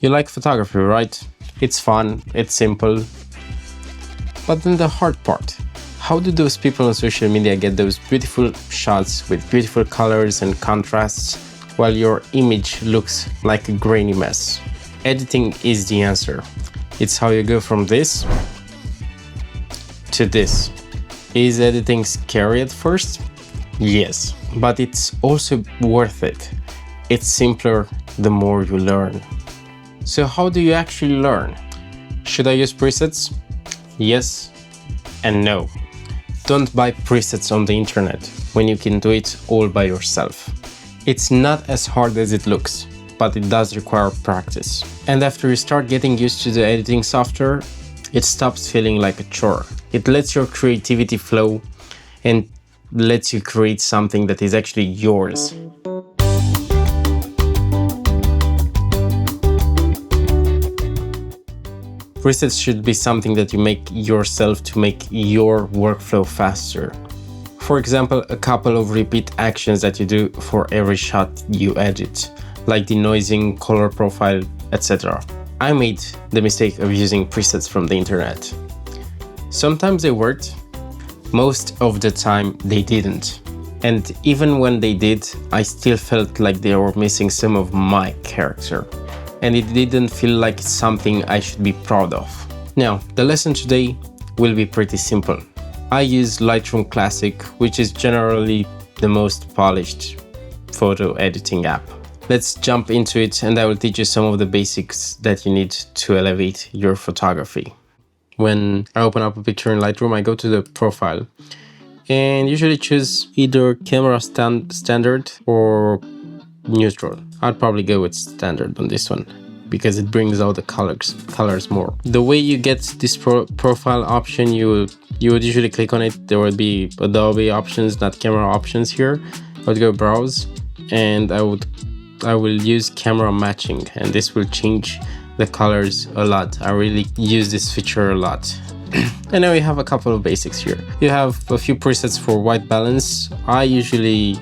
You like photography, right? It's fun, it's simple. But then the hard part. How do those people on social media get those beautiful shots with beautiful colors and contrasts while your image looks like a grainy mess? Editing is the answer. It's how you go from this to this. Is editing scary at first? Yes, but it's also worth it. It's simpler the more you learn. So how do you actually learn? Should I use presets? Yes and no. Don't buy presets on the internet when you can do it all by yourself. It's not as hard as it looks, but it does require practice. And after you start getting used to the editing software, it stops feeling like a chore. It lets your creativity flow and lets you create something that is actually yours. Presets should be something that you make yourself to make your workflow faster. For example, a couple of repeat actions that you do for every shot you edit, like denoising, color profile, etc. I made the mistake of using presets from the internet. Sometimes they worked, most of the time they didn't. And even when they did, I still felt like they were missing some of my character. And it didn't feel like something I should be proud of. Now, the lesson today will be pretty simple. I use Lightroom Classic, which is generally the most polished photo editing app. Let's jump into it and I will teach you some of the basics that you need to elevate your photography. When I open up a picture in Lightroom, I go to the profile and usually choose either camera standard or neutral. I'd probably go with standard on this one because it brings out the colors more. The way you get this profile option, you would usually click on it. There would be Adobe options, not camera options here. I would go browse and I will use camera matching, and this will change the colors a lot. I really use this feature a lot. And now we have a couple of basics here. You have a few presets for white balance. I usually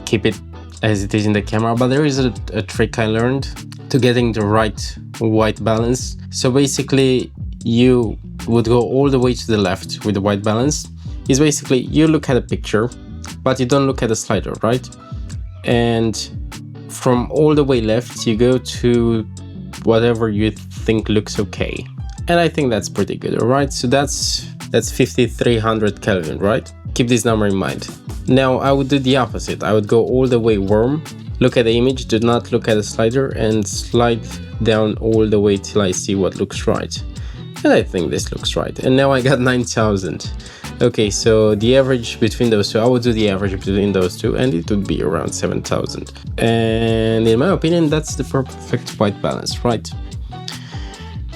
keep it as it is in the camera, but there is a trick I learned to getting the right white balance. So basically you would go all the way to the left with the white balance. Is basically you look at a picture, but you don't look at the slider, right? And from all the way left, you go to whatever you think looks okay. And I think that's pretty good, all right? So that's 5300 Kelvin, right? Keep this number in mind. Now I would do the opposite. I would go all the way warm, look at the image, do not look at the slider, and slide down all the way till I see what looks right. And I think this looks right. And now I got 9000. Okay, so the average between those two, I would do the average between those two, and it would be around 7000. And in my opinion, that's the perfect white balance, right?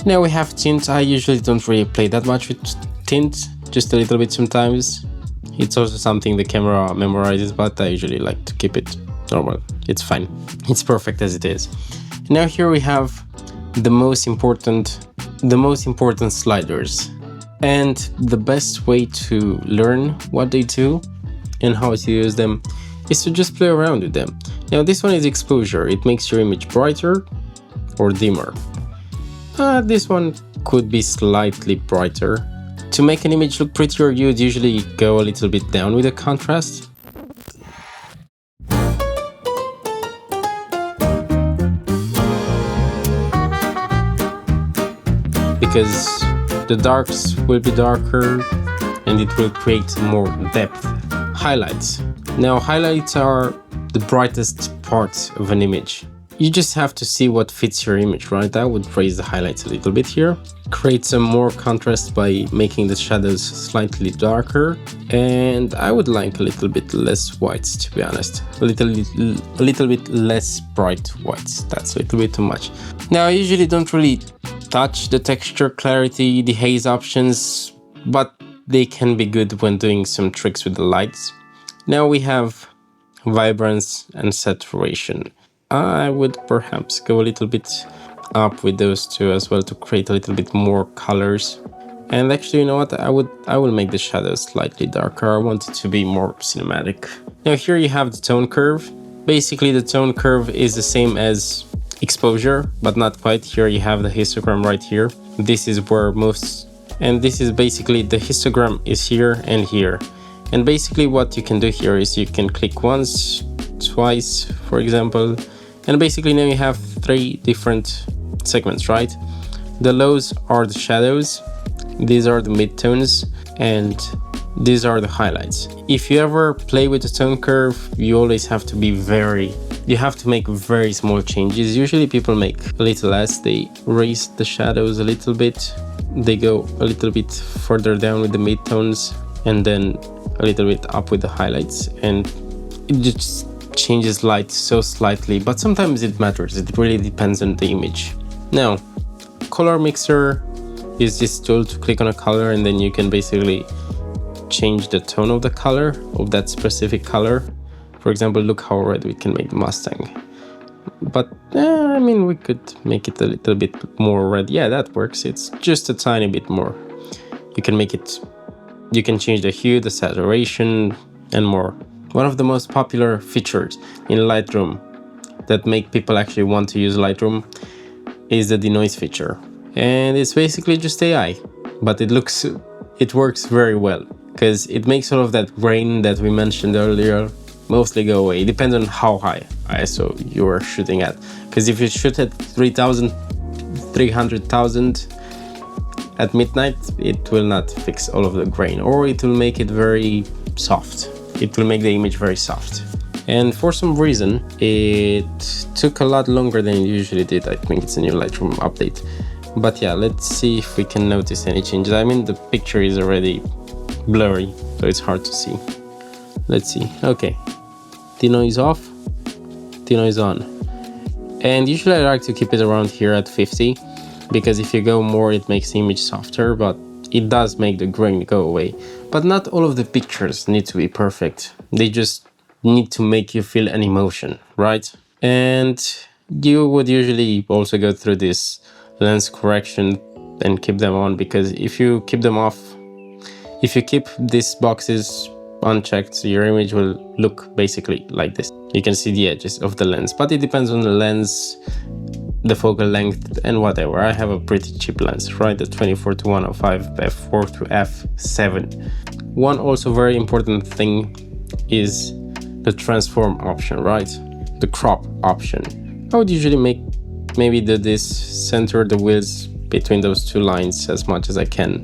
Now we have tint. I usually don't really play that much with tint, just a little bit sometimes. It's also something the camera memorizes, but I usually like to keep it normal. It's fine. It's perfect as it is. Now here we have the most important sliders. And the best way to learn what they do and how to use them is to just play around with them. Now this one is exposure. It makes your image brighter or dimmer. This one could be slightly brighter. To make an image look prettier, you would usually go a little bit down with the contrast. Because the darks will be darker and it will create more depth. Highlights. Now highlights are the brightest part of an image. You just have to see what fits your image, right? I would raise the highlights a little bit here. Create some more contrast by making the shadows slightly darker. And I would like a little bit less whites, to be honest. A little bit less bright whites. That's a little bit too much. Now I usually don't really touch the texture, clarity, the haze options, but they can be good when doing some tricks with the lights. Now we have vibrance and saturation. I would perhaps go a little bit up with those two as well to create a little bit more colors. And actually, you know what? I will make the shadows slightly darker. I want it to be more cinematic. Now here you have the tone curve. Basically, the tone curve is the same as exposure, but not quite. Here you have the histogram right here. This is where most, and this is basically the histogram is here and here. And basically what you can do here is you can click once, twice, for example, and basically now you have 3 different segments, right? The lows are the shadows, these are the midtones, and these are the highlights. If you ever play with the tone curve, you always have to be you have to make very small changes. Usually people make a little less, they raise the shadows a little bit, they go a little bit further down with the midtones, and then a little bit up with the highlights, and it just changes light so slightly, but sometimes it matters. It really depends on the image. Now, color mixer is this tool to click on a color, and then you can basically change the tone of the color of that specific color. For example, look how red we can make the Mustang. But I mean, we could make it a little bit more red. Yeah, that works. It's just a tiny bit more. You can make it, you can change the hue, the saturation, and more. One of the most popular features in Lightroom that make people actually want to use Lightroom is the denoise feature. And it's basically just AI, but it works very well, because it makes all of that grain that we mentioned earlier mostly go away. It depends on how high ISO you are shooting at, because if you shoot at 300,000 at midnight, it will not fix all of the grain, or it will make it very soft. It will make the image very soft. And for some reason, it took a lot longer than it usually did. I think it's a new Lightroom update. But yeah, let's see if we can notice any changes. I mean, the picture is already blurry, so it's hard to see. Let's see. Okay. Denoise off, denoise on. And usually I like to keep it around here at 50, because if you go more, it makes the image softer, but it does make the grain go away. But not all of the pictures need to be perfect. They just need to make you feel an emotion, right? And you would usually also go through this lens correction and keep them on, because if you keep them off, if you keep these boxes unchecked, your image will look basically like this. You can see the edges of the lens, but it depends on the lens, the focal length, and whatever. I have a pretty cheap lens, right? The 24-105 f4 to f7. One also very important thing is the transform option, right? The crop option. I would usually maybe do this, center the wheels between those 2 lines as much as I can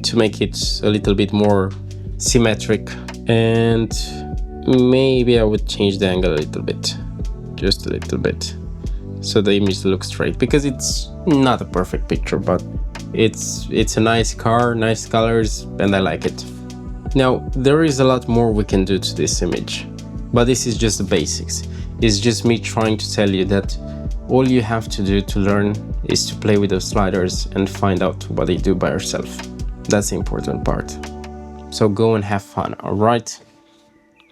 to make it a little bit more symmetric, and maybe I would change the angle a little bit, just a little bit, so the image looks straight, because it's not a perfect picture, but it's a nice car, nice colors, and I like it. Now, there is a lot more we can do to this image, but this is just the basics. It's just me trying to tell you that all you have to do to learn is to play with those sliders and find out what they do by yourself. That's the important part. So go and have fun, alright?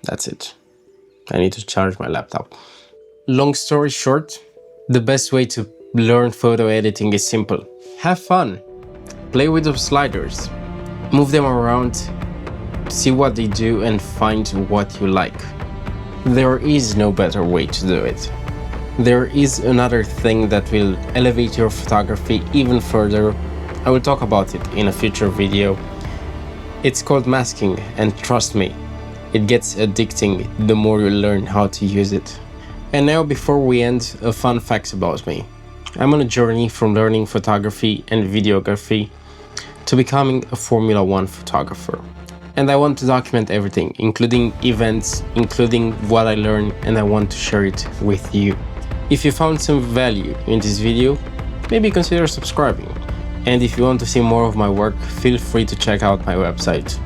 That's it. I need to charge my laptop. Long story short, the best way to learn photo editing is simple. Have fun. Play with those sliders. Move them around. See what they do and find what you like. There is no better way to do it. There is another thing that will elevate your photography even further. I will talk about it in a future video. It's called masking, and trust me, it gets addicting the more you learn how to use it. And now, before we end, a fun fact about me. I'm on a journey from learning photography and videography to becoming a Formula 1 photographer. And I want to document everything, including events, including what I learned, and I want to share it with you. If you found some value in this video, maybe consider subscribing. And if you want to see more of my work, feel free to check out my website,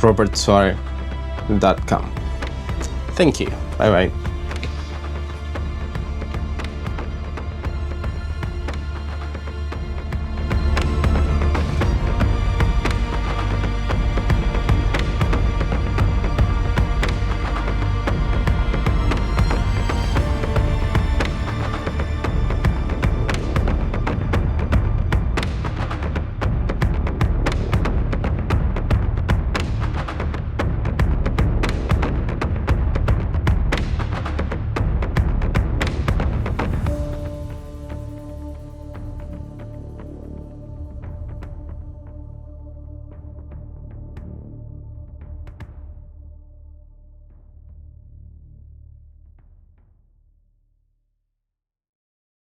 robertsoare.com. Thank you. Bye bye.